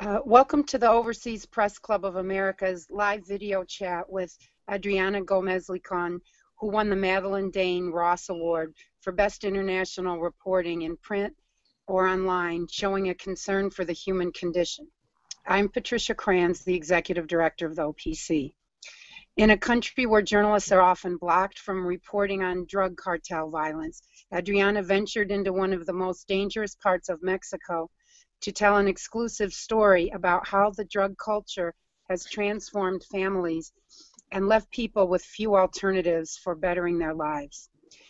Welcome to the Overseas Press Club of America's live video chat with Adriana Gomez Licon, who won the Madeline Dane Ross Award for Best International Reporting in Print or Online, showing a concern for the human condition. I'm Patricia Kranz, the Executive Director of the OPC. In a country where journalists are often blocked from reporting on drug cartel violence, Adriana ventured into one of the most dangerous parts of Mexico to tell an exclusive story about how the drug culture has transformed families and left people with few alternatives for bettering their lives.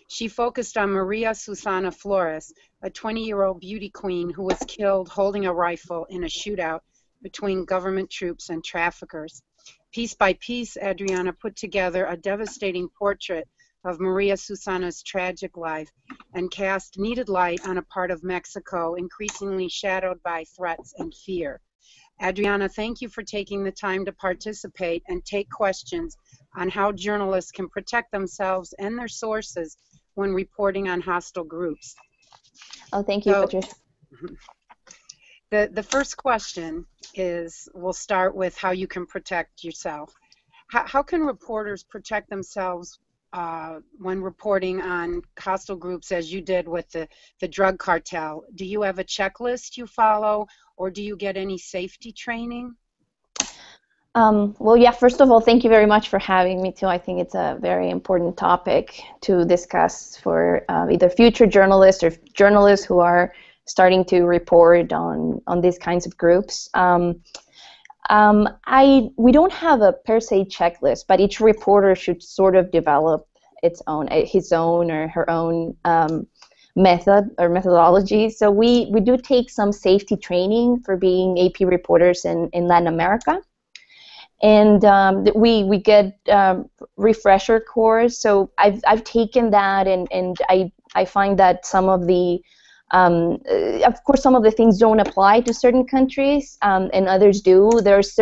She focused on Maria Susana Flores, a 20-year-old beauty queen who was killed holding a rifle in a shootout between government troops and traffickers. Piece by piece, Adriana put together a devastating portrait of Maria Susana's tragic life and cast needed light on a part of Mexico increasingly shadowed by threats and fear. Adriana, thank you for taking the time to participate and take questions on how journalists can protect themselves and their sources when reporting on hostile groups. Oh, thank you, Patricia. The first question is, we'll start with how you can protect yourself. How can reporters protect themselves when reporting on hostile groups, as you did with the drug cartel? Do you have a checklist you follow, or do you get any safety training? Well, yeah, first of all, thank you very much for having me, too. I think it's a very important topic to discuss for either future journalists or journalists who are starting to report on these kinds of groups. We don't have a per se checklist, but each reporter should sort of develop his own or her own method or methodology. So we do take some safety training for being AP reporters in Latin America, and we get refresher course. So I've taken that, and I find that some of the of course, some of the things don't apply to certain countries, and others do. There's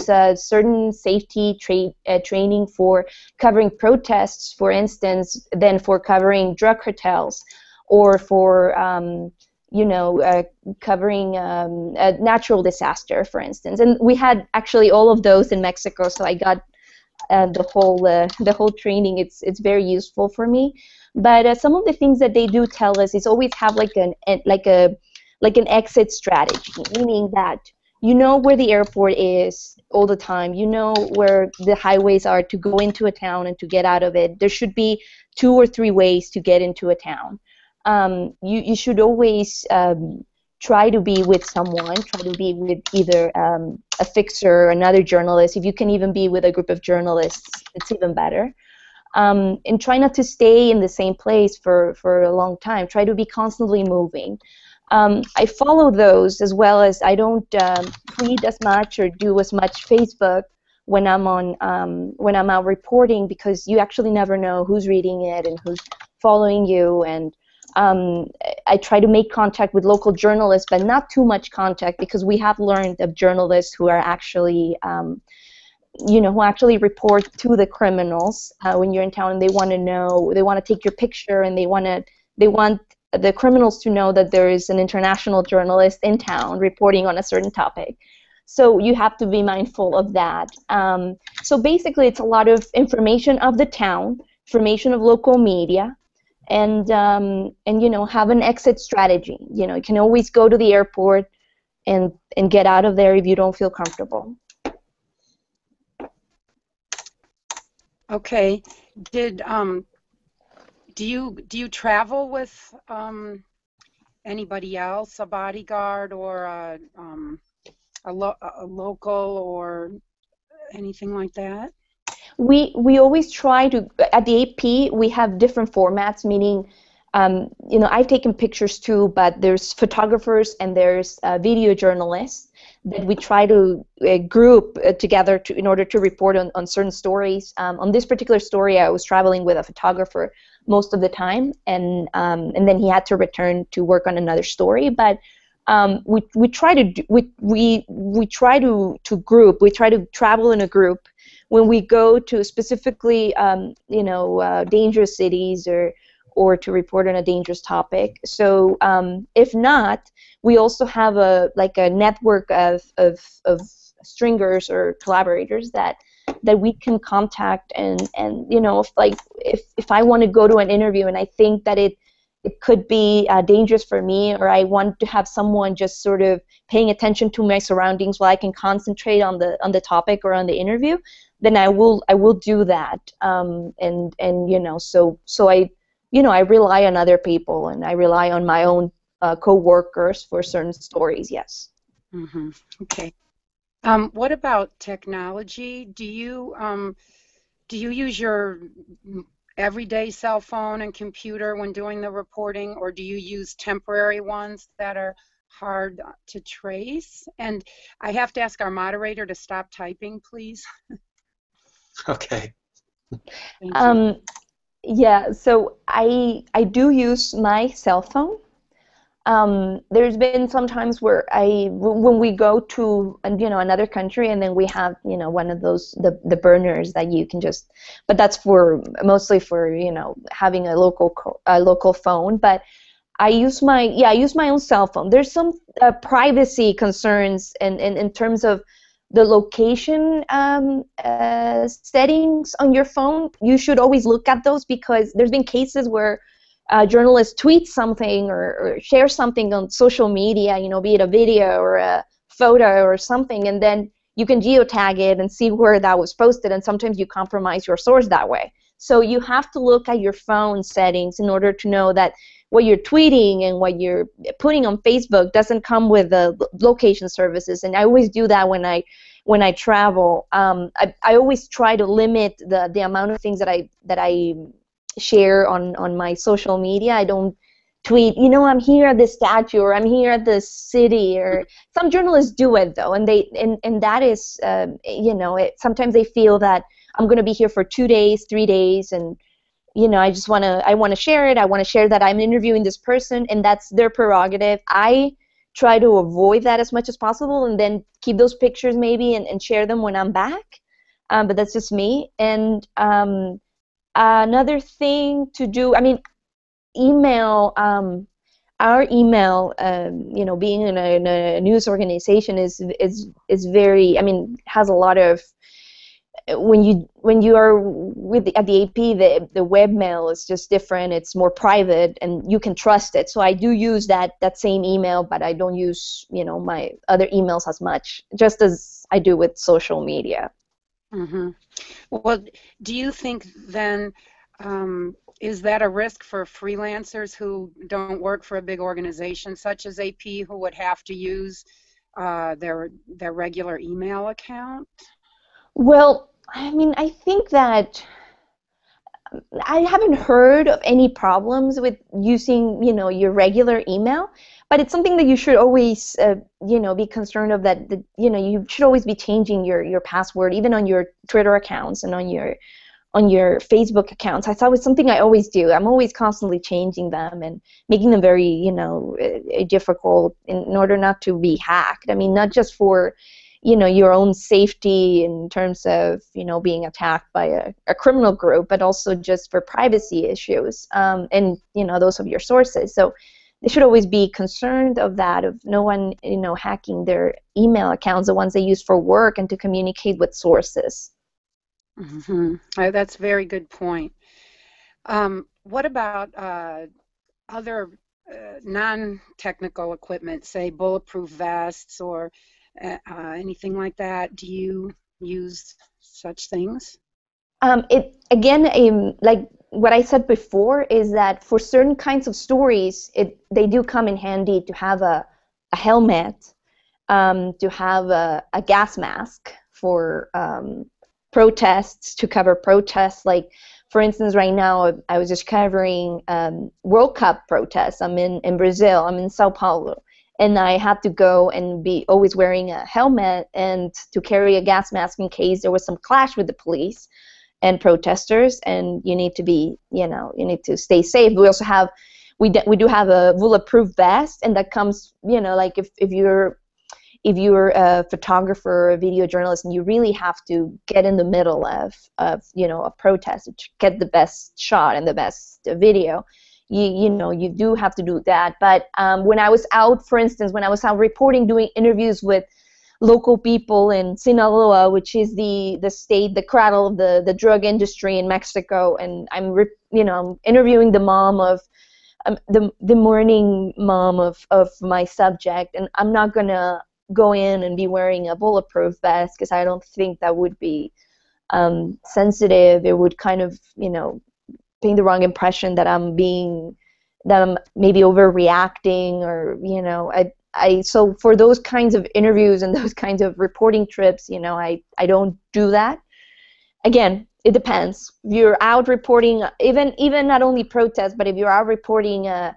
a certain safety training for covering protests, for instance, than for covering drug cartels, or for covering a natural disaster, for instance. And we had actually all of those in Mexico, so I got the whole training. It's very useful for me. But some of the things that they do tell us is always have like an exit strategy, meaning that you know where the airport is all the time, you know where the highways are to go into a town and to get out of it. There should be 2 or 3 ways to get into a town. You should always try to be with someone, try to be with either a fixer, another journalist. If you can even be with a group of journalists, it's even better. And try not to stay in the same place for a long time. Try to be constantly moving. I follow those, as well as I don't tweet as much or do as much Facebook when I'm out reporting, because you actually never know who's reading it and who's following you. And I try to make contact with local journalists, but not too much contact, because we have learned of journalists who are actually who actually report to the criminals when you're in town, and they want to take your picture, and they want the criminals to know that there is an international journalist in town reporting on a certain topic. So you have to be mindful of that. So basically, it's a lot of information of the town, information of local media, and have an exit strategy. You can always go to the airport and get out of there if you don't feel comfortable. Okay. Do you travel with anybody else, a bodyguard or a local or anything like that? We always try to, at the AP, we have different formats, meaning, I've taken pictures too, but there's photographers and there's video journalists that we try to group together in order to report on certain stories. On this particular story, I was traveling with a photographer most of the time, and then he had to return to work on another story. But we try to group. We try to travel in a group when we go to specifically dangerous cities or to report on a dangerous topic. So if not, we also have a network of stringers or collaborators that we can contact, and if I want to go to an interview and I think that it could be dangerous for me, or I want to have someone just sort of paying attention to my surroundings while I can concentrate on the topic or on the interview, then I will do that. So I rely on other people, and I rely on my own co-workers for certain stories. Yes. Mm-hmm. Okay. What about technology? Do you use your everyday cell phone and computer when doing the reporting, or do you use temporary ones that are hard to trace? And I have to ask our moderator to stop typing, please. Okay. Thank you. Yeah, so I do use my cell phone. There's been some times where when we go to another country, and then we have one of those the burners that you can just, but that's mostly for having a local phone. But I use my own cell phone. There's some privacy concerns in terms of the location settings on your phone. You should always look at those, because there's been cases where journalists tweet something or share something on social media, be it a video or a photo or something, and then you can geotag it and see where that was posted, and sometimes you compromise your source that way. So you have to look at your phone settings in order to know that what you're tweeting and what you're putting on Facebook doesn't come with the location services. And I always do that when I travel. I always try to limit the amount of things that I share on my social media. I don't tweet, I'm here at this statue, or I'm here at this city, or some journalists do it though, and that is, sometimes they feel that I'm going to be here for 2 days, 3 days, and I want to share it. I want to share that I'm interviewing this person, and that's their prerogative. I try to avoid that as much as possible, and then keep those pictures maybe and share them when I'm back. But that's just me. And another thing to do, email. Our email, being in a news organization is very, has a lot of. When you are at the AP, the web mail is just different. It's more private, and you can trust it. So I do use that same email, but I don't use my other emails as much, just as I do with social media. Mm-hmm. Well, do you think then, is that a risk for freelancers who don't work for a big organization such as AP, who would have to use their regular email account? Well, I think that I haven't heard of any problems with using, your regular email, but it's something that you should always, be concerned of, that you should always be changing your password, even on your Twitter accounts and on your Facebook accounts. I thought it was something I always do. I'm always constantly changing them and making them very, difficult in order not to be hacked. Not just for your own safety in terms of, being attacked by a criminal group, but also just for privacy issues, and, those of your sources. So they should always be concerned of that, of no one, hacking their email accounts, the ones they use for work and to communicate with sources. Mm-hmm. That's a very good point. What about other non-technical equipment, say bulletproof vests or anything like that? Do you use such things? Like what I said before, is that for certain kinds of stories, they do come in handy to have a helmet, to have a gas mask for protests, to cover protests. Like, for instance, right now I was just covering World Cup protests. I'm in Brazil. I'm in Sao Paulo. And I had to go and be always wearing a helmet and to carry a gas mask in case there was some clash with the police and protesters. And you need to be, you need to stay safe. We also have, we do have a bulletproof vest, and that comes, like if you're a photographer or a video journalist and you really have to get in the middle of a protest to get the best shot and the best video, you know, you do have to do that. But when I was out, for instance, when I was out reporting, doing interviews with local people in Sinaloa, which is the state, the cradle of the drug industry in Mexico, and you know, I'm interviewing the mom of the morning mom of my subject, and I'm not gonna go in and be wearing a bulletproof vest because I don't think that would be sensitive. It would kind of, you know, paint the wrong impression that I'm maybe overreacting, or, you know, so for those kinds of interviews and those kinds of reporting trips, you know, I don't do that. Again, it depends. If you're out reporting, even not only protests, but if you're out reporting a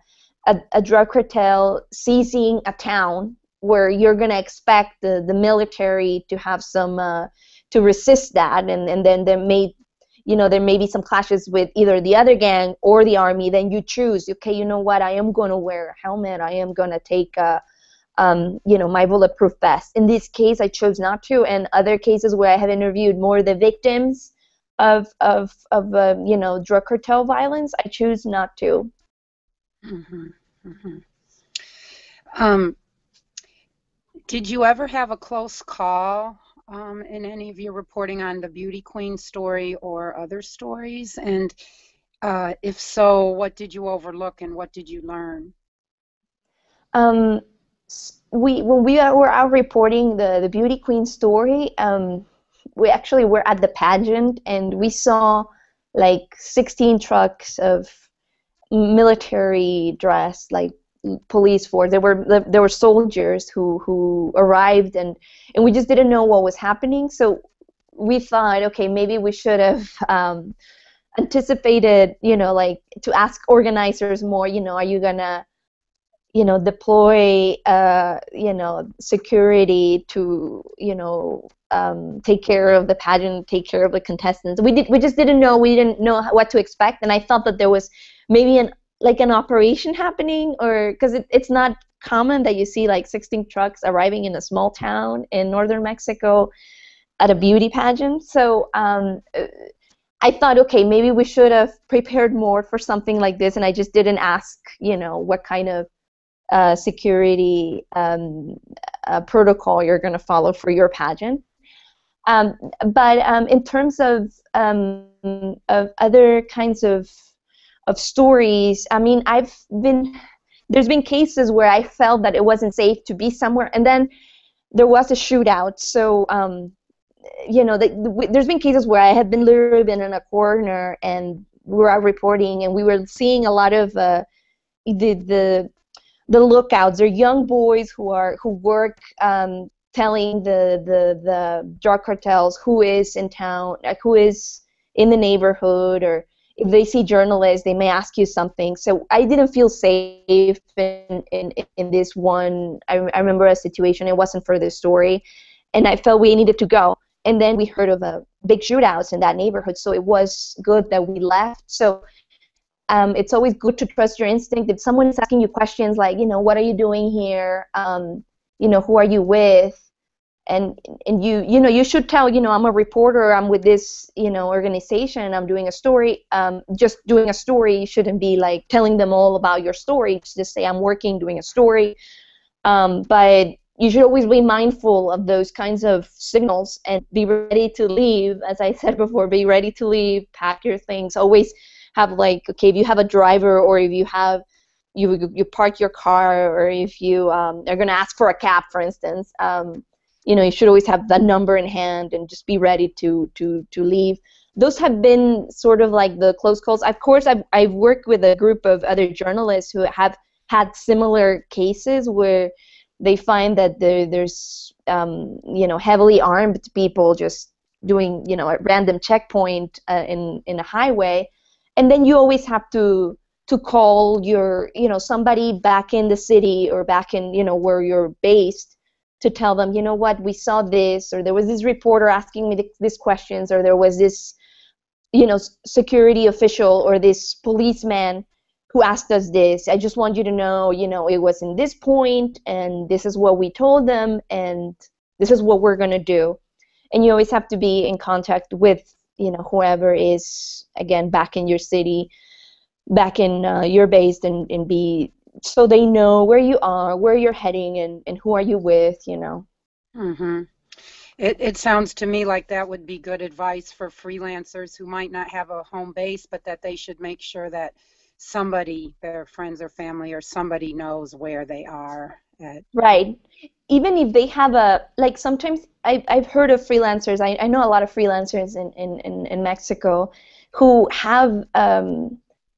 drug cartel seizing a town, where you're going to expect the military to have some to resist that, and then there may be some clashes with either the other gang or the army. Then you choose, okay, you know what, I am going to wear a helmet, I am going to take you know, my bulletproof vest. In this case, I chose not to, and other cases where I have interviewed more the victims of you know, drug cartel violence, I choose not to. Mm-hmm. Mm-hmm. Did you ever have a close call in any of your reporting on the Beauty Queen story or other stories? And if so, what did you overlook and what did you learn? When we were out reporting the Beauty Queen story, we actually were at the pageant, and we saw like 16 trucks of military dress, like police force. There were soldiers who arrived, and we just didn't know what was happening. So we thought, okay, maybe we should have anticipated, you know, like to ask organizers more, you know, are you gonna, you know, deploy you know, security to, you know, take care of the pageant, take care of the contestants. We just didn't know. We didn't know what to expect, and I thought that there was maybe an operation happening, or because it's not common that you see like 16 trucks arriving in a small town in northern Mexico at a beauty pageant. So I thought, okay, maybe we should have prepared more for something like this, and I just didn't ask, you know, what kind of security protocol you're going to follow for your pageant. But in terms of other kinds of stories, I mean, there's been cases where I felt that it wasn't safe to be somewhere, and then there was a shootout. So you know, there's been cases where I had been literally been in a corner, and we were out reporting, and we were seeing a lot of the lookouts. They're young boys who work telling the drug cartels who is in town, who is in the neighborhood, or if they see journalists, they may ask you something. So I didn't feel safe in this one. I remember a situation, it wasn't for this story, and I felt we needed to go. And then we heard of a big shootouts in that neighborhood, so it was good that we left. So it's always good to trust your instinct. If someone is asking you questions like, you know, what are you doing here? You know, who are you with? And you know, you should tell, you know, I'm a reporter, I'm with this, you know, organization, I'm doing a story. Just doing a story, you shouldn't be like telling them all about your story. Just say I'm working, doing a story. But you should always be mindful of those kinds of signals and be ready to leave. As I said before, be ready to leave, pack your things. Always have like, okay, if you have a driver, or if you have you park your car, or if you are going to ask for a cab, for instance, you know, you should always have that number in hand and just be ready to leave. Those have been sort of like the close calls. Of course, I've worked with a group of other journalists who have had similar cases where they find that there's you know, heavily armed people just doing, you know, a random checkpoint in a highway, and then you always have to call your, you know, somebody back in the city or back in, you know, where you're based, to tell them, you know what, we saw this, or there was this reporter asking me these questions, or there was this, you know, security official or this policeman who asked us this. I just want you to know, you know, it was in this point, and this is what we told them, and this is what we're going to do. And you always have to be in contact with, you know, whoever is, again, back in your city, back in your base and be so they know where you are, where you're heading, and who are you with, you know. Mm-hmm. It sounds to me like that would be good advice for freelancers who might not have a home base, but that they should make sure that somebody, their friends or family or somebody, knows where they are at. Right. Even if they have a, like sometimes I've heard of freelancers, I know a lot of freelancers in Mexico who have,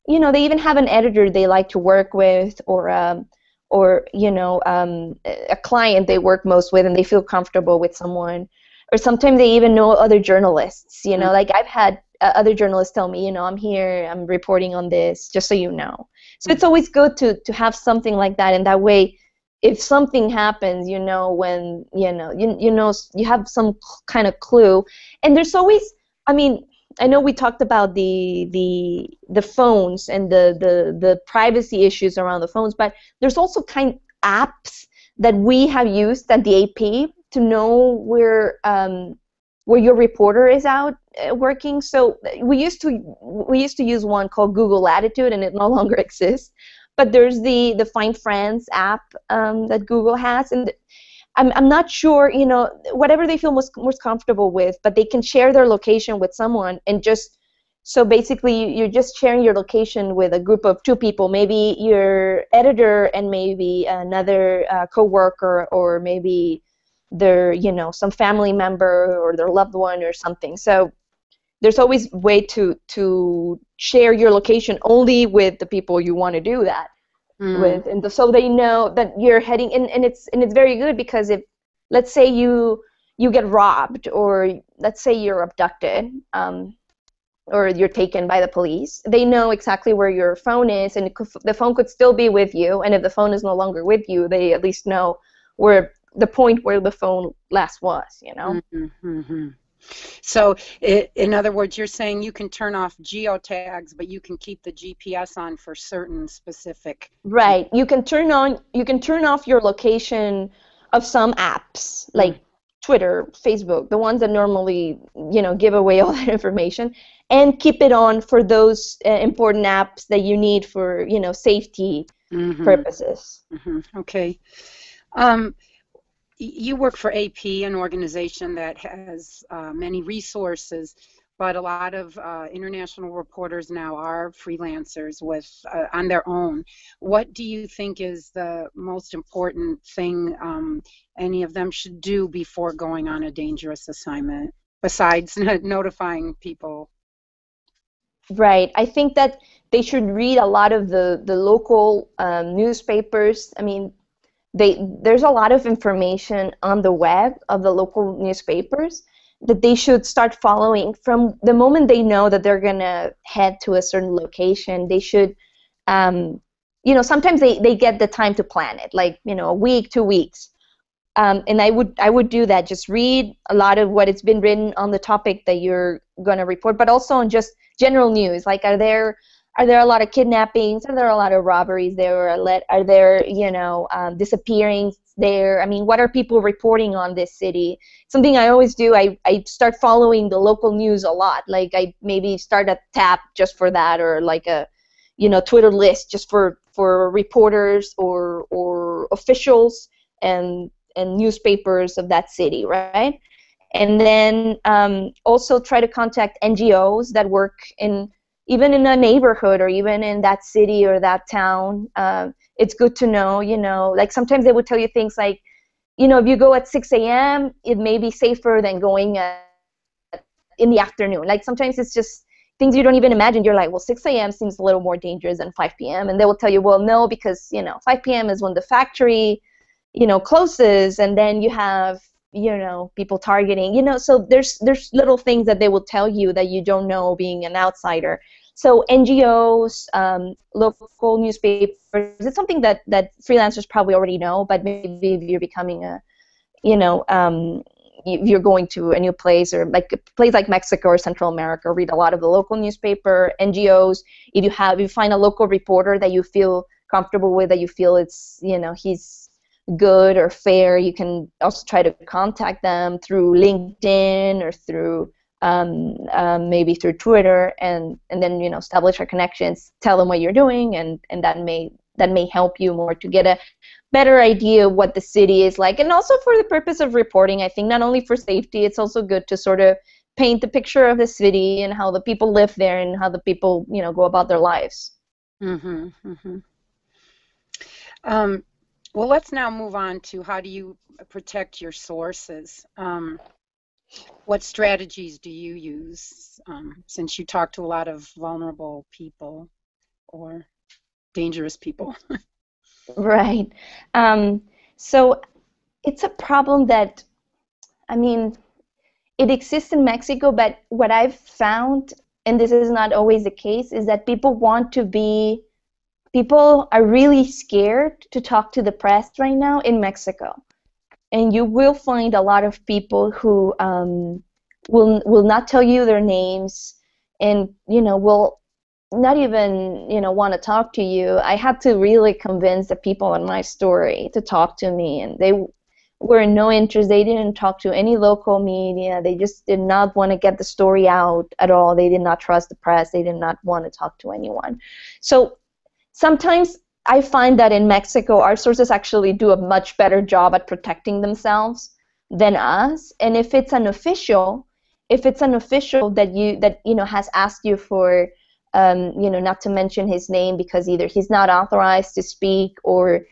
you know, they even have an editor they like to work with, or you know, a client they work most with and they feel comfortable with someone. Or sometimes they even know other journalists, you know, like I've had other journalists tell me, you know, I'm here, I'm reporting on this, just so you know. So it's always good to have something like that, and that way if something happens, you know, when, you know, you know, you have some kind of clue. And there's always, I mean, I know we talked about the phones and the privacy issues around the phones, but there's also kind of apps that we have used at the AP to know where your reporter is out working. So we used to use one called Google Latitude, and it no longer exists. But there's the Find Friends app that Google has, and I'm not sure, you know, whatever they feel most comfortable with, but they can share their location with someone, and just so basically you're just sharing your location with a group of two people, maybe your editor and maybe another coworker, or maybe their, you know, some family member or their loved one or something. So there's always a way to share your location only with the people you want to do that with, and so they know that you're heading in. And it's very good, because if, let's say you get robbed, or let's say you're abducted, or you're taken by the police, they know exactly where your phone is, and the phone could still be with you, and if the phone is no longer with you, they at least know where the point where the phone last was, you know. Mm-hmm. So, in other words, you're saying you can turn off geotags, but you can keep the GPS on for certain specific. Right. You can turn off your location of some apps like Twitter, Facebook, the ones that normally, you know, give away all that information, and keep it on for those important apps that you need for, you know, safety purposes. Okay. You work for AP, an organization that has many resources, but a lot of international reporters now are freelancers with on their own. What do you think is the most important thing any of them should do before going on a dangerous assignment, besides notifying people? Right. I think that they should read a lot of the local newspapers. I mean, there's a lot of information on the web of the local newspapers that they should start following from the moment they know that they're going to head to a certain location. They should, you know, sometimes they get the time to plan it, like, you know, a week, 2 weeks. And I would do that. Just read a lot of what it's been written on the topic that you're going to report, but also on just general news. Like, are there a lot of kidnappings? Are there a lot of robberies there? Are there, you know, disappearings there? I mean, what are people reporting on this city? Something I always do, I start following the local news a lot. Like, I maybe start a tab just for that, or like a, you know, Twitter list just for reporters or officials and newspapers of that city, right? And then also try to contact NGOs that work even in a neighborhood, or even in that city or that town. It's good to know, you know, like sometimes they would tell you things like, you know, if you go at 6 a.m., it may be safer than going in the afternoon. Like sometimes it's just things you don't even imagine. You're like, well, 6 a.m. seems a little more dangerous than 5 p.m. And they will tell you, well, no, because, you know, 5 p.m. is when the factory, you know, closes, and then you have, you know, people targeting, you know, so there's little things that they will tell you that you don't know being an outsider. So NGOs, local newspapers, it's something that freelancers probably already know, but maybe if you're becoming a, you know, if you're going to a new place, or like a place like Mexico or Central America, read a lot of the local newspaper, NGOs. If you find a local reporter that you feel comfortable with, that you feel it's, you know, he's good or fair, you can also try to contact them through LinkedIn or through maybe through Twitter, and then establish our connections, tell them what you're doing, and that may help you more to get a better idea of what the city is like, and also for the purpose of reporting. I think not only for safety, it's also good to sort of paint the picture of the city and how the people live there and how the people go about their lives. Mm-hmm, mm-hmm. Well, let's now move on to how do you protect your sources. What strategies do you use, since you talk to a lot of vulnerable people or dangerous people? Right. So it's a problem that, I mean, it exists in Mexico, but what I've found, and this is not always the case, is that people are really scared to talk to the press right now in Mexico. And you will find a lot of people who will not tell you their names, and will not even want to talk to you. I had to really convince the people in my story to talk to me, and they were no interest. They didn't talk to any local media. They just did not want to get the story out at all. They did not trust the press. They did not want to talk to anyone. So sometimes I find that in Mexico, our sources actually do a much better job at protecting themselves than us. And if it's an official that has asked you for not to mention his name because either he's not authorized to speak, or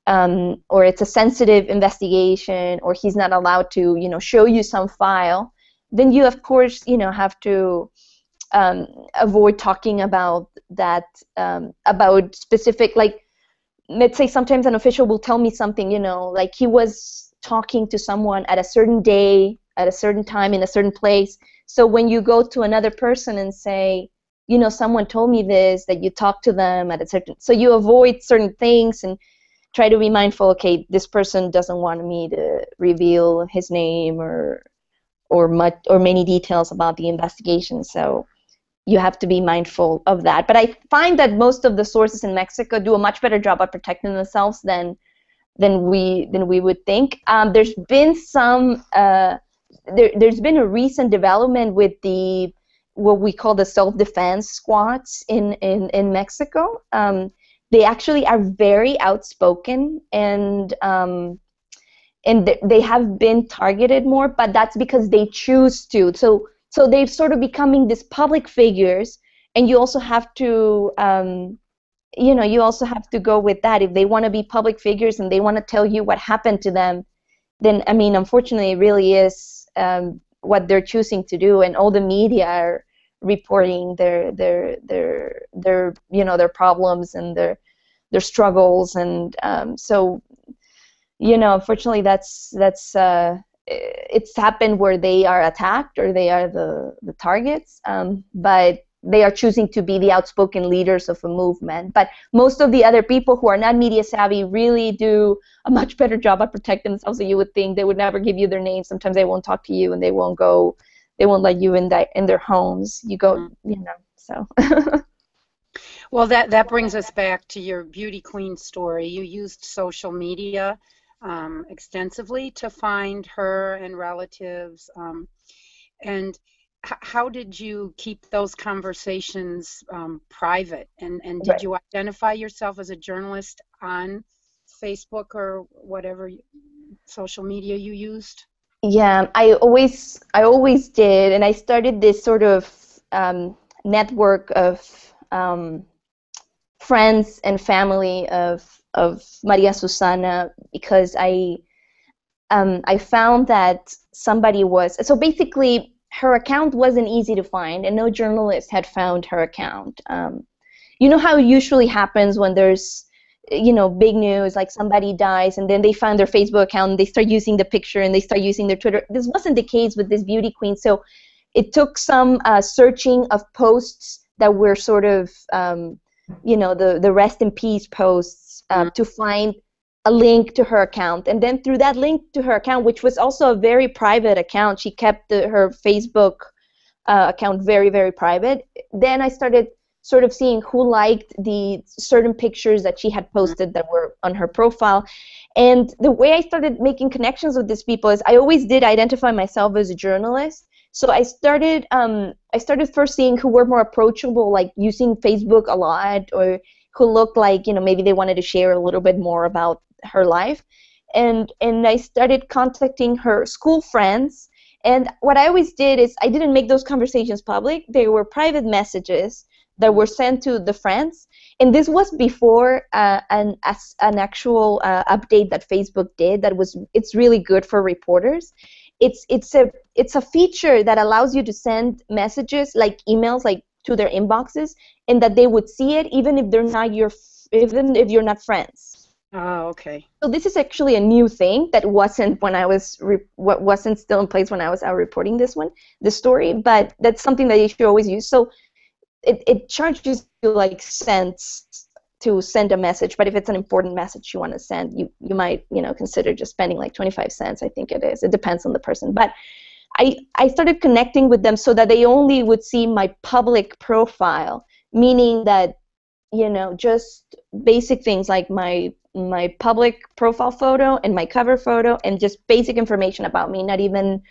it's a sensitive investigation, or he's not allowed to show you some file, then you of course have to avoid talking about that, about specific, like, let's say sometimes an official will tell me something, like he was talking to someone at a certain day, at a certain time, in a certain place. So when you go to another person and say, someone told me this, that you talk to them at a certain, so you avoid certain things and try to be mindful, okay, this person doesn't want me to reveal his name or many details about the investigation. So you have to be mindful of that. But I find that most of the sources in Mexico do a much better job at protecting themselves than we would think. There's been there's been a recent development with what we call the self-defense squads in Mexico. They actually are very outspoken, and they have been targeted more, but that's because they choose to. So they're sort of becoming these public figures, and you also have to, you also have to go with that. If they want to be public figures and they want to tell you what happened to them, then unfortunately, it really is what they're choosing to do, and all the media are reporting their problems and their struggles, and so unfortunately, that's it's happened where they are attacked or they are the targets, but they are choosing to be the outspoken leaders of a movement. But most of the other people who are not media savvy really do a much better job at protecting themselves than you would think. They would never give you their name. Sometimes they won't talk to you, and they won't let you in their homes. You go, so. Well, that brings us back to your beauty queen story. You used social media extensively to find her and relatives, and how did you keep those conversations private? And did Right. you identify yourself as a journalist on Facebook or whatever social media you used? Yeah, I always did, and I started this sort of network of friends and family of Maria Susana, because I found that somebody was, so basically her account wasn't easy to find, and no journalist had found her account. You know how it usually happens when there's big news, like somebody dies, and then they find their Facebook account and they start using the picture and they start using their Twitter. This wasn't the case with this beauty queen. So it took some searching of posts that were sort of, the rest in peace posts to find a link to her account. And then through that link to her account, which was also a very private account, she kept her Facebook account very, very private. Then I started sort of seeing who liked the certain pictures that she had posted that were on her profile. And the way I started making connections with these people is I always did identify myself as a journalist. So I started first seeing who were more approachable, like using Facebook a lot, or who looked like, maybe they wanted to share a little bit more about her life. And I started contacting her school friends. And what I always did is I didn't make those conversations public. They were private messages that were sent to the friends. And this was before an actual update that Facebook did. It's really good for reporters. It's a feature that allows you to send messages like emails, like to their inboxes, and that they would see it even if even if you're not friends. Oh, okay. So this is actually a new thing that wasn't wasn't still in place when I was out reporting this story, but that's something that you should always use. So it charges you like cents to send a message, but if it's an important message you want to send, you might consider just spending like 25 cents. I think it is. It depends on the person, but I started connecting with them so that they only would see my public profile, meaning that just basic things like my public profile photo and my cover photo and just basic information about me, not even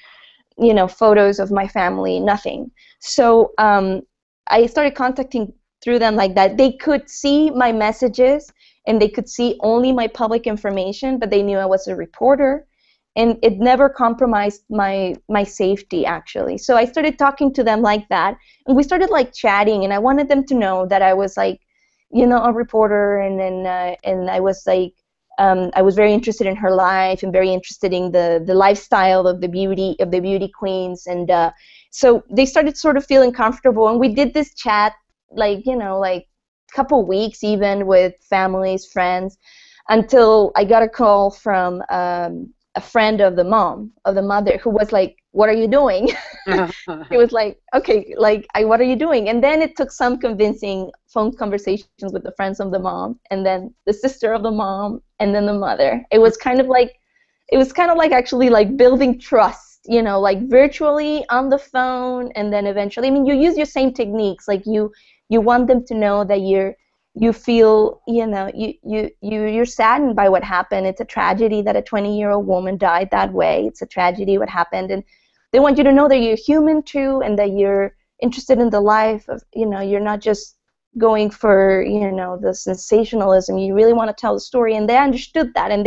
photos of my family, nothing. So I started contacting through them like that. They could see my messages and they could see only my public information, but they knew I was a reporter, and it never compromised my safety, actually. So I started talking to them like that, and we started like chatting, and I wanted them to know that I was like a reporter, and then and I was like I was very interested in her life and very interested in the lifestyle of the beauty queens, and so they started sort of feeling comfortable, and we did this chat like couple weeks even with families, friends, until I got a call from a friend of the mother, who was like, "What are you doing?" He was like, "Okay, like, what are you doing?" And then it took some convincing phone conversations with the friends of the mom, and then the sister of the mom, and then the mother. It was kind of like actually like building trust, like virtually on the phone, and then eventually, I mean, you use your same techniques, like you want them to know that you feel, you're saddened by what happened. It's a tragedy that a 20-year-old woman died that way. It's a tragedy what happened, and they want you to know that you're human too, and that you're interested in the life of, you're not just going for, the sensationalism. You really want to tell the story, and they understood that, and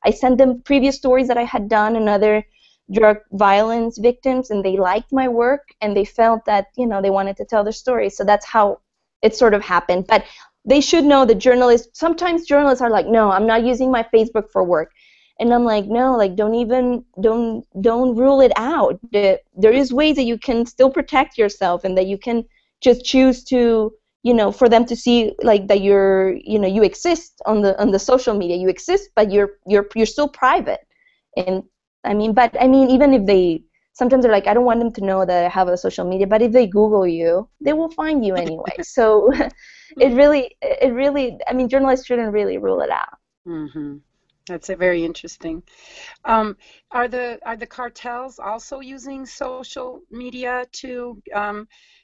I sent them previous stories that I had done and other drug violence victims, and they liked my work, and they felt that, they wanted to tell their story. So that's how it sort of happened. But they should know that sometimes journalists are like, "No, I'm not using my Facebook for work." And I'm like, "No, like, don't rule it out. There is ways that you can still protect yourself, and that you can just choose to, for them to see like that you exist on the social media. You exist, but you're still private." And even if they sometimes they're like, "I don't want them to know that I have a social media," but if they Google you, they will find you anyway. So it really, journalists shouldn't really rule it out. Mm-hmm. That's very interesting. Are the cartels also using social media to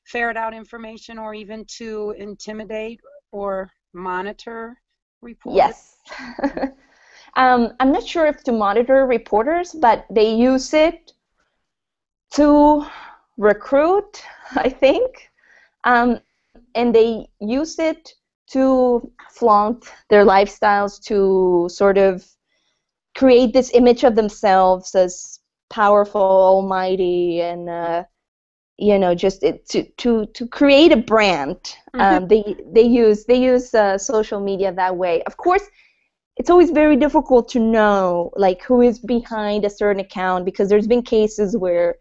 ferret out information, or even to intimidate or monitor reporters? Yes. I'm not sure if to monitor reporters, but they use it to recruit, I think, and they use it to flaunt their lifestyles, to sort of create this image of themselves as powerful, almighty, and just to create a brand. They use social media that way. Of course, it's always very difficult to know like who is behind a certain account, because there's been cases where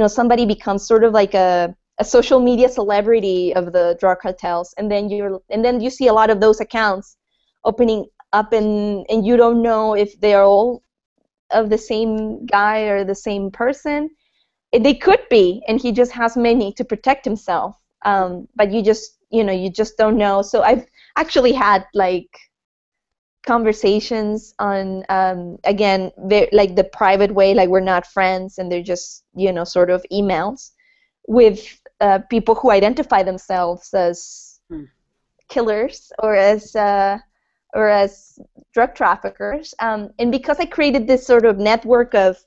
somebody becomes sort of like a social media celebrity of the drug cartels, and then you see a lot of those accounts opening up, and you don't know if they are all of the same guy or the same person. They could be, and he just has many to protect himself, but you just don't know. So I've actually had like conversations on again, like the private way, like we're not friends, and they're just sort of emails with people who identify themselves as killers or as drug traffickers, and because I created this sort of network of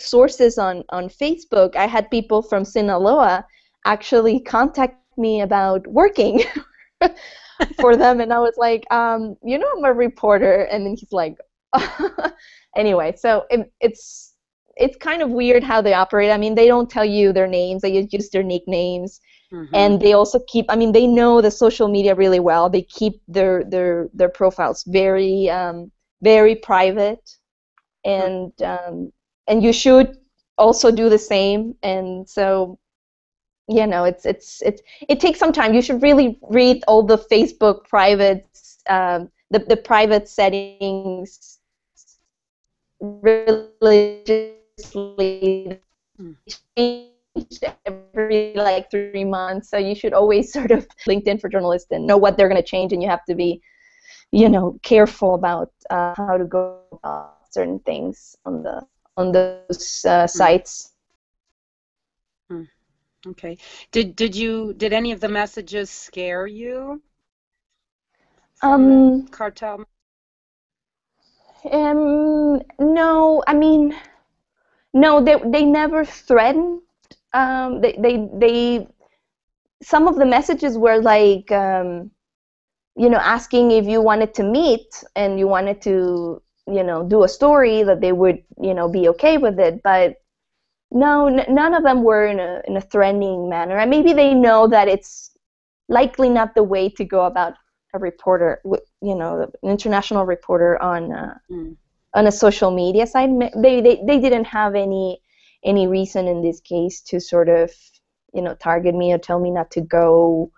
sources on Facebook, I had people from Sinaloa actually contact me about working for them, and I was like, you know, I'm a reporter, and then he's like, anyway, so it's kind of weird how they operate. I mean, they don't tell you their names; they use their nicknames, and they also keep. I mean, they know the social media really well. They keep their profiles very very private, and you should also do the same. And so, you know, it takes some time. You should really read all the Facebook privates, the private settings religiously. Change every like 3 months, so you should always sort of LinkedIn for journalists and know what they're going to change, and you have to be, you know, careful about how to go about certain things on those sites. Okay. Did any of the messages scare you from the cartel? No, I mean, no, they never threatened. They some of the messages were like, you know, asking if you wanted to meet and you wanted to, you know, do a story, that they would, you know, be okay with it. But no, none of them were in a threatening manner. And maybe they know that it's likely not the way to go about a reporter, you know, an international reporter on a social media site. They didn't have any reason in this case to sort of, you know, target me or tell me not to go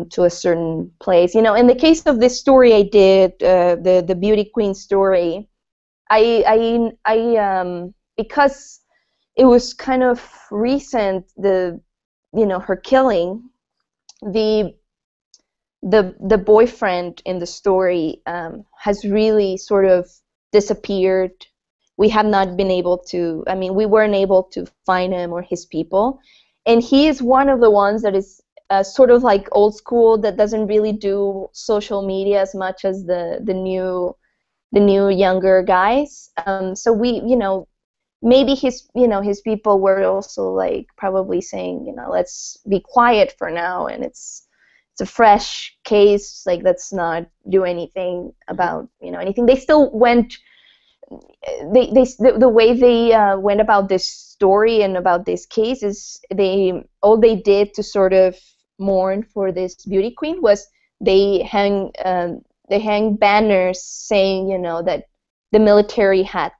to a certain place. You know, in the case of this story I did, the beauty queen story, I because it was kind of recent, you know, her killing, the boyfriend in the story has really sort of disappeared. We have not been able to, I mean, we weren't able to find him or his people, and he is one of the ones that is sort of like old school, that doesn't really do social media as much as the new younger guys. So we, you know, maybe his people were also like probably saying, you know, let's be quiet for now, and it's a fresh case, like let's not do anything about, you know, anything. They still went, the way they went about this story and about this case is all they did to sort of mourn for this beauty queen was they hang banners saying, you know, that the military had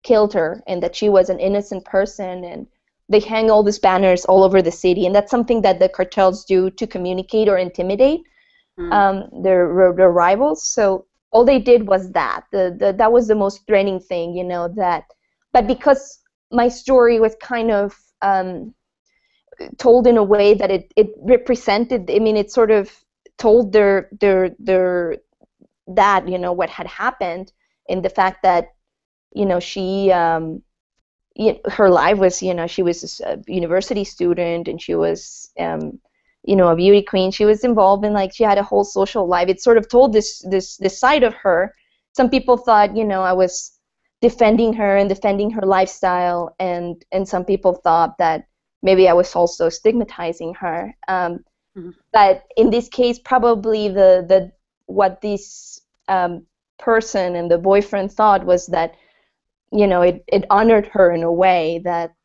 killed her and that she was an innocent person, and they hang all these banners all over the city, and that's something that the cartels do to communicate or intimidate their rivals. So all they did was that. That was the most threatening thing, you know, that. But because my story was kind of told in a way that it represented, I mean, it sort of told their that, you know, what had happened, in the fact that, you know, she her life was, you know, she was a university student, and she was you know, a beauty queen. She was involved in, like, she had a whole social life. It sort of told this side of her. Some people thought, you know, I was defending her and defending her lifestyle, and some people thought that maybe I was also stigmatizing her. But in this case, probably what this person and the boyfriend thought was that, you know, it honored her in a way that,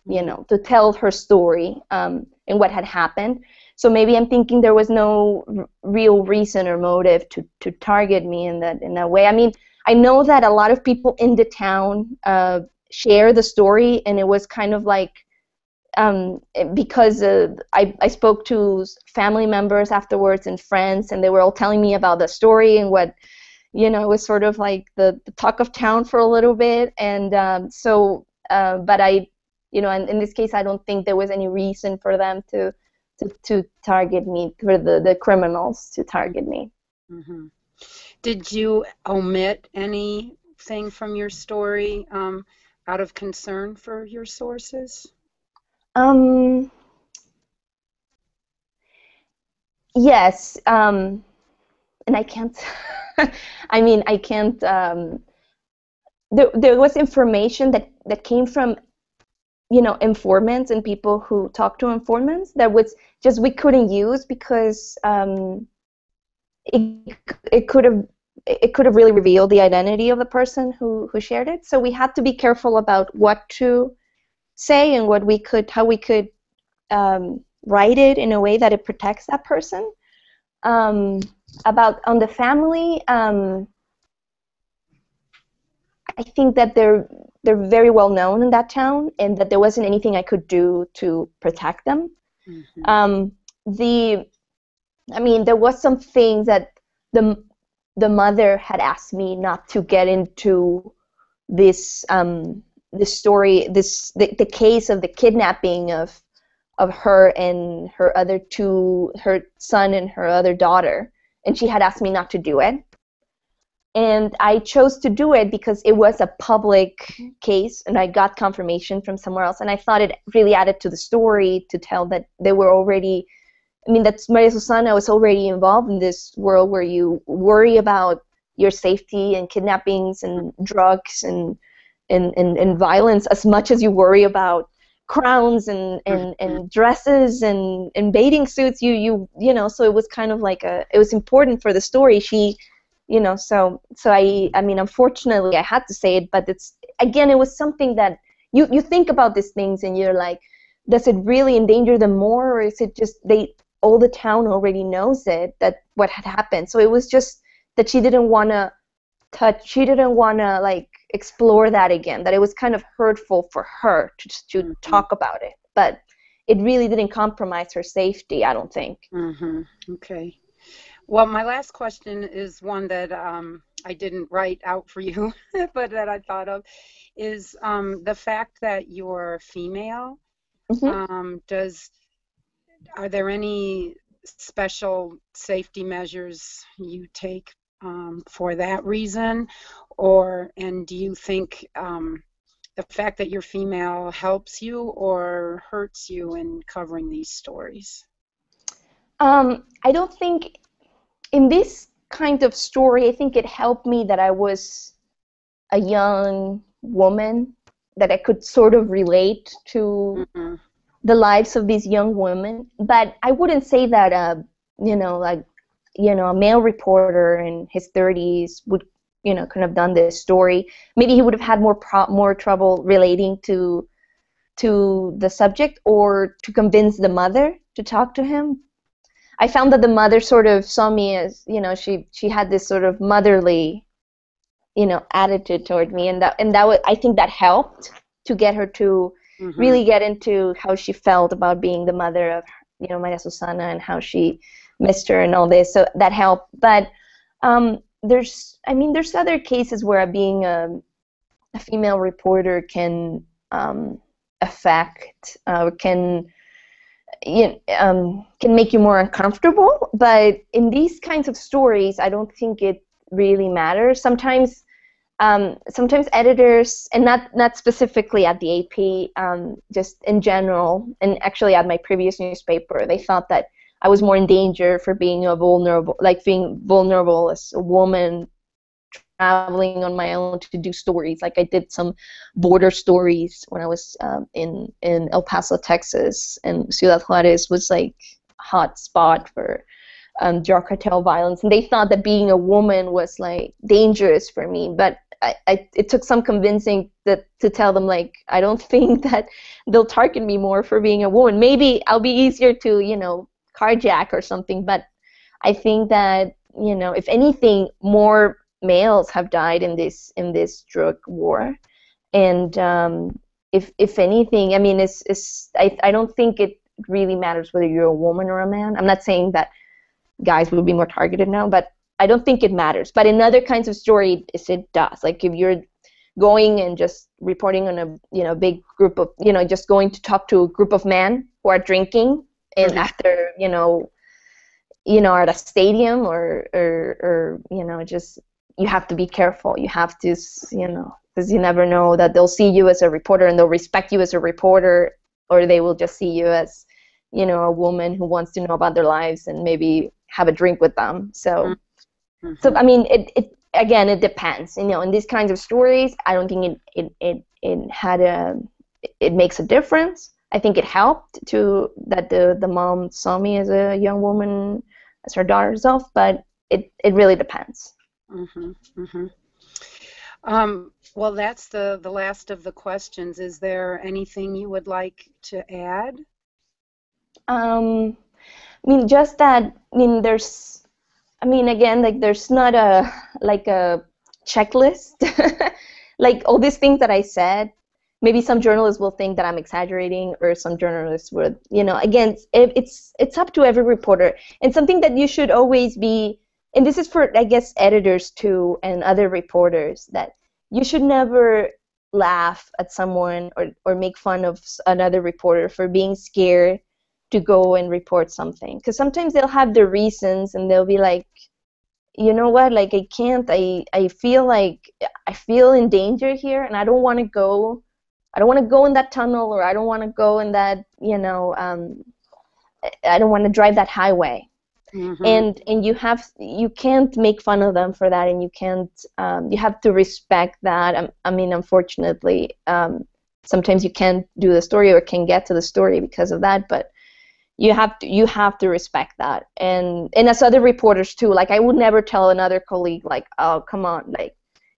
you know, to tell her story and what had happened. So maybe I'm thinking there was no real reason or motive to target me in that way. I mean, I know that a lot of people in the town share the story, and it was kind of like, because I spoke to family members afterwards and friends, and they were all telling me about the story and what, you know, it was sort of like the talk of town for a little bit. And but I, you know, and in this case, I don't think there was any reason for them to target me, for the criminals to target me. Did you omit anything from your story out of concern for your sources? Yes, and I can't. I mean, I can't. there was information that came from, informants and people who talked to informants that was just we couldn't use because it could have really revealed the identity of the person who shared it. So we had to be careful about what to say and how we could write it in a way that it protects that person. About on the family, I think that they're very well known in that town, and that there wasn't anything I could do to protect them. Mm-hmm. There was some things that the mother had asked me not to get into this story, the case of the kidnapping of her and her son and her other daughter, and she had asked me not to do it. And I chose to do it because it was a public case, and I got confirmation from somewhere else, and I thought it really added to the story to tell that they were already, that Maria Susana was already involved in this world where you worry about your safety and kidnappings and drugs and violence as much as you worry about crowns and dresses and bathing suits. So it was kind of like it was important for the story. So unfortunately I had to say it, but it was something that you think about these things and you're like, does it really endanger them more, or is it just all the town already knows that what had happened? So it was just that she didn't want to like explore that again, that it was kind of hurtful for her to talk about it, but it really didn't compromise her safety, I don't think. Mm-hmm. Okay. Well, my last question is one that I didn't write out for you, but that I thought of, is the fact that you're female. Mm-hmm. Are there any special safety measures you take for that reason, and do you think the fact that you're female helps you or hurts you in covering these stories? I don't think in this kind of story, I think it helped me that I was a young woman, that I could sort of relate to mm-hmm. the lives of these young women. But I wouldn't say that a male reporter in his 30s would could have done this story. Maybe he would have had more trouble relating to the subject, or to convince the mother to talk to him. I found that the mother sort of saw me as, she had this sort of motherly, attitude toward me, and I think that helped to get her to mm-hmm. really get into how she felt about being the mother of, Maria Susana, and how she missed her and all this. So that helped. But there's other cases where being a female reporter can affect, can make you more uncomfortable. But in these kinds of stories, I don't think it really matters. Sometimes editors, and not specifically at the AP, just in general, and actually at my previous newspaper, they thought that I was more in danger for being vulnerable as a woman traveling on my own to do stories. Like I did some border stories when I was in El Paso, Texas, and Ciudad Juarez was like a hot spot for drug cartel violence, and they thought that being a woman was like dangerous for me. But it took some convincing to tell them, like, I don't think that they'll target me more for being a woman. Maybe I'll be easier to carjack or something, but I think that if anything, more males have died in this drug war, and if anything, I mean, I don't think it really matters whether you're a woman or a man. I'm not saying that guys will be more targeted now, but I don't think it matters. But in other kinds of stories, it does. Like if you're going and just reporting on a big group of just going to talk to a group of men who are drinking, and mm-hmm. after at a stadium or just, you have to be careful. You have to because you never know that they'll see you as a reporter and they'll respect you as a reporter, or they will just see you as a woman who wants to know about their lives and maybe have a drink with them. So mm-hmm. so I mean, again, it depends. In these kinds of stories, I don't think it makes a difference. I think it helped that the mom saw me as a young woman, as her daughter herself, but it really depends. Mm-hmm, mm-hmm. Well, that's the last of the questions. Is there anything you would like to add? Just that, again, like there's not a checklist. Like all these things that I said, maybe some journalists will think that I'm exaggerating, or some journalists would, again, it's up to every reporter. And something that you should always be, and this is for, I guess, editors too, and other reporters, that you should never laugh at someone or make fun of another reporter for being scared to go and report something. Because sometimes they'll have their reasons, and they'll be like, you know what, like I can't, I feel like I feel in danger here, and I don't want to go in that tunnel, or I don't want to go in that, I don't want to drive that highway. Mm-hmm. And you can't make fun of them for that, and you can't, you have to respect that. Unfortunately, sometimes you can't do the story or can get to the story because of that, but you have to respect that. And as other reporters too, like I would never tell another colleague, like, oh, come on, like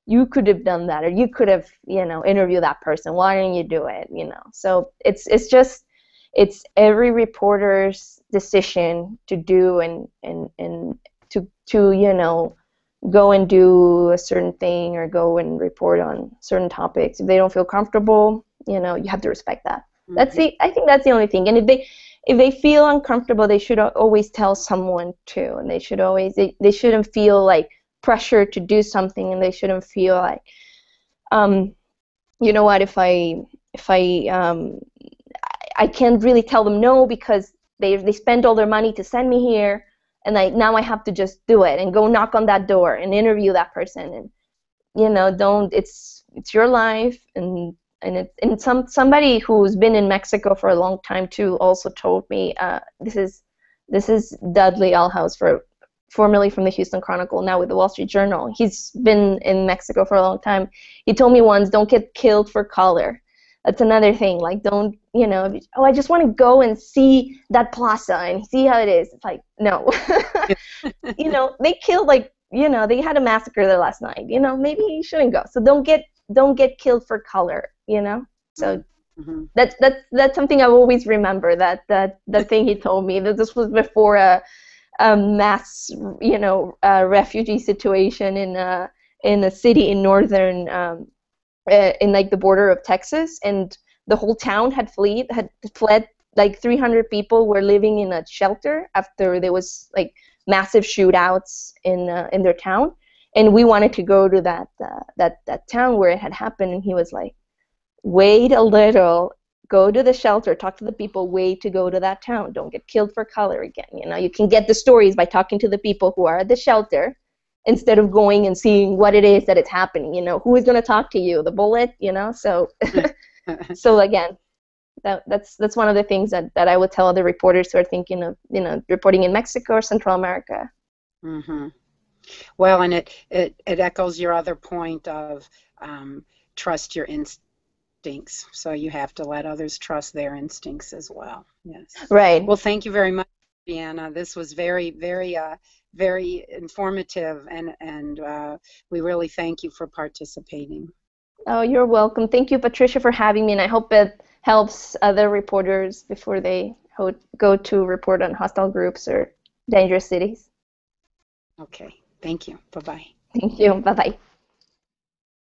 you could have done that, or you could have, interviewed that person. Why didn't you do it? So it's every reporter's decision to do and to go and do a certain thing, or go and report on certain topics. If they don't feel comfortable, you have to respect that. Mm-hmm. I think that's the only thing. And if they feel uncomfortable, they should always tell someone too, and they shouldn't feel like pressure to do something, and they shouldn't feel like, you know what, if I can't really tell them no, because they spent all their money to send me here, and now I have to just do it and go knock on that door and interview that person. And don't, it's your life. And somebody who's been in Mexico for a long time too also told me, this is Dudley Alhouse, formerly from the Houston Chronicle, now with the Wall Street Journal. He's been in Mexico for a long time. He told me once, don't get killed for color. That's another thing. Like, don't, I just want to go and see that plaza and see how it is. It's like, no. They killed, they had a massacre there last night. Maybe you shouldn't go. So don't get killed for color, So mm-hmm. That's something I always remember, that thing he told me, that this was before a mass, refugee situation in a city in northern, in like the border of Texas, and the whole town had fled. Like 300 people were living in a shelter after there was like massive shootouts in their town, and we wanted to go to that town where it had happened. And he was like, wait a little, go to the shelter, talk to the people, wait to go to that town, don't get killed for color again. You can get the stories by talking to the people who are at the shelter, instead of going and seeing what it is that it's happening. Who is going to talk to you, the bullet, so so again, that's one of the things that I would tell other reporters who are thinking of reporting in Mexico or Central America. Mm-hmm. Well, and it echoes your other point of trust your instincts. So you have to let others trust their instincts as well. Yes. Right. Well, thank you very much, Adriana. This was very, very, very informative, and we really thank you for participating. Oh, you're welcome. Thank you, Patricia, for having me, and I hope it helps other reporters before they go to report on hostile groups or dangerous cities. Okay. Thank you. Bye-bye. Thank you. Bye-bye.